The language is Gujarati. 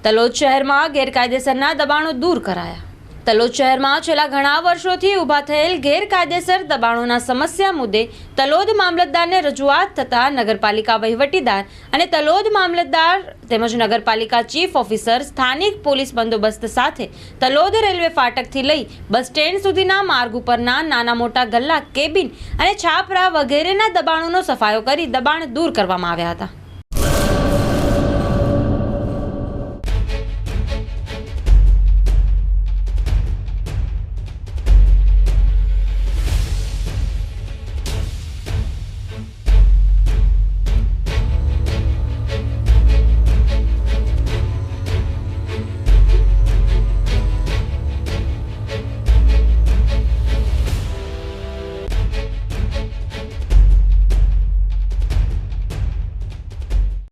તલોદ શહેરમાં ગેરકાયદેસરના દબાણો દૂર કરાયા। તલોદ શહેરમાં છેલ્લા ઘણા વર્ષોથી ઊભા થયેલ ગેરકાયદેસર દબાણોના સમસ્યા મુદ્દે તલોદ મામલતદારને રજૂઆત થતાં નગરપાલિકા વહીવટીદાર અને તલોદ મામલતદાર તેમજ નગરપાલિકા ચીફ ઓફિસર સ્થાનિક પોલીસ બંદોબસ્ત સાથે તલોદ રેલવે ફાટકથી લઈ બસ સ્ટેન્ડ સુધીના માર્ગ ઉપરના નાના મોટા ગલ્લા, કેબિન અને છાપરા વગેરેના દબાણોનો સફાયો કરી દબાણ દૂર કરવામાં આવ્યા હતા।